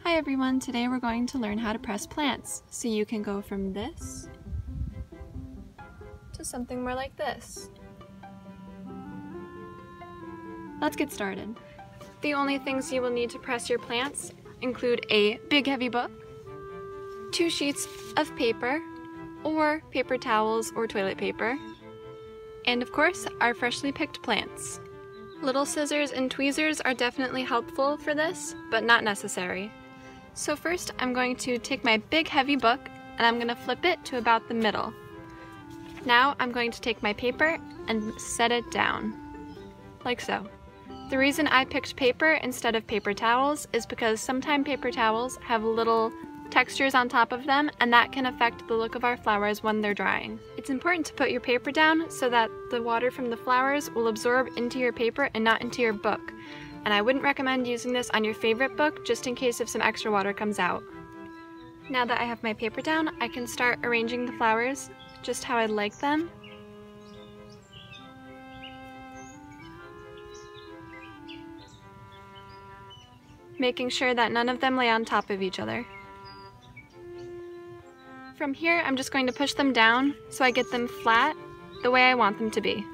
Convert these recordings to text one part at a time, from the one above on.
Hi everyone, today we're going to learn how to press plants. So you can go from this to something more like this. Let's get started. The only things you will need to press your plants include a big heavy book, 2 sheets of paper, or paper towels or toilet paper, and of course our freshly picked plants. Little scissors and tweezers are definitely helpful for this, but not necessary. So first I'm going to take my big heavy book and I'm going to flip it to about the middle. Now I'm going to take my paper and set it down, like so. The reason I picked paper instead of paper towels is because sometimes paper towels have little textures on top of them, and that can affect the look of our flowers when they're drying. It's important to put your paper down so that the water from the flowers will absorb into your paper and not into your book. And I wouldn't recommend using this on your favorite book just in case if some extra water comes out. Now that I have my paper down, I can start arranging the flowers just how I'd like them. Making sure that none of them lay on top of each other. From here, I'm just going to push them down so I get them flat the way I want them to be.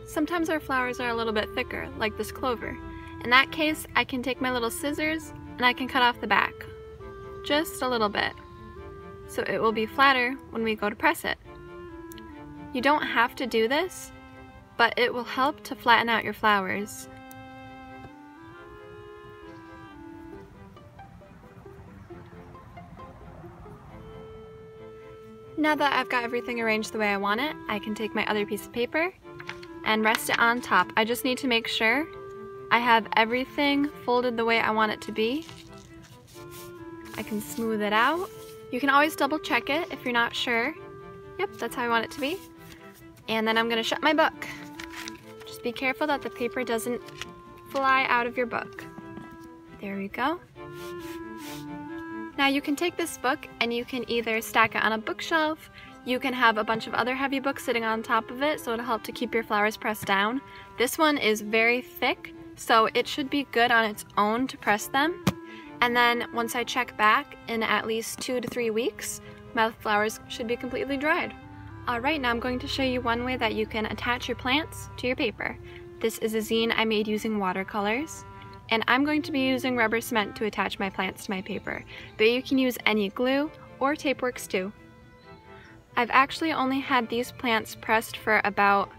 Sometimes our flowers are a little bit thicker, like this clover. In that case, I can take my little scissors and I can cut off the back, just a little bit, so it will be flatter when we go to press it. You don't have to do this, but it will help to flatten out your flowers. Now that I've got everything arranged the way I want it, I can take my other piece of paper and rest it on top. I just need to make sure I have everything folded the way I want it to be. I can smooth it out. You can always double check it if you're not sure. Yep, that's how I want it to be. And then I'm gonna shut my book. Just be careful that the paper doesn't fly out of your book. There we go. Now you can take this book and you can either stack it on a bookshelf, you can have a bunch of other heavy books sitting on top of it so it'll help to keep your flowers pressed down. This one is very thick, so it should be good on its own to press them. And then once I check back in at least 2 to 3 weeks, my flowers should be completely dried. Alright, now I'm going to show you one way that you can attach your plants to your paper. This is a zine I made using watercolors. And I'm going to be using rubber cement to attach my plants to my paper, but you can use any glue or tape works too. I've actually only had these plants pressed for about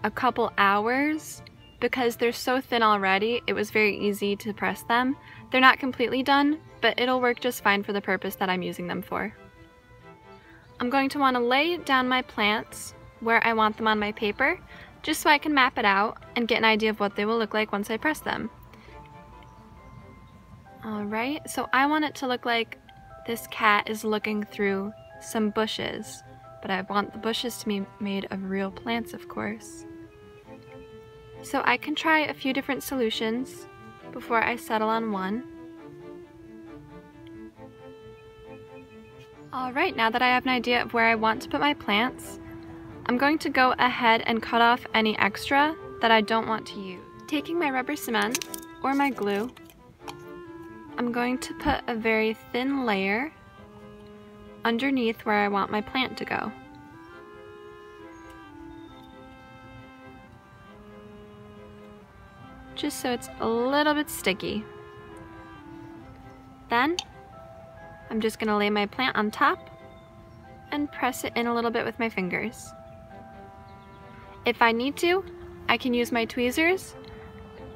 a couple hours because they're so thin already, it was very easy to press them. They're not completely done, but it'll work just fine for the purpose that I'm using them for. I'm going to want to lay down my plants where I want them on my paper, just so I can map it out and get an idea of what they will look like once I press them. Alright, so I want it to look like this cat is looking through some bushes, but I want the bushes to be made of real plants, of course. So I can try a few different solutions before I settle on one. Alright, now that I have an idea of where I want to put my plants, I'm going to go ahead and cut off any extra that I don't want to use. Taking my rubber cement or my glue, I'm going to put a very thin layer underneath where I want my plant to go. Just so it's a little bit sticky. Then I'm just going to lay my plant on top and press it in a little bit with my fingers. If I need to, I can use my tweezers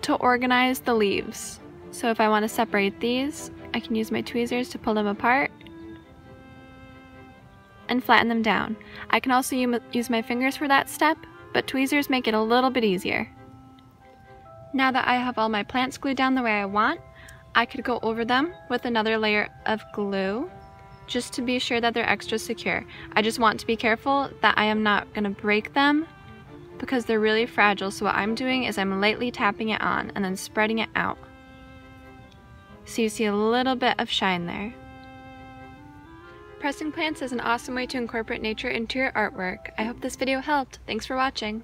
to organize the leaves. So if I want to separate these, I can use my tweezers to pull them apart and flatten them down. I can also use my fingers for that step, but tweezers make it a little bit easier. Now that I have all my plants glued down the way I want, I could go over them with another layer of glue just to be sure that they're extra secure. I just want to be careful that I am not going to break them because they're really fragile, so what I'm doing is I'm lightly tapping it on and then spreading it out. So you see a little bit of shine there. Pressing plants is an awesome way to incorporate nature into your artwork. I hope this video helped. Thanks for watching.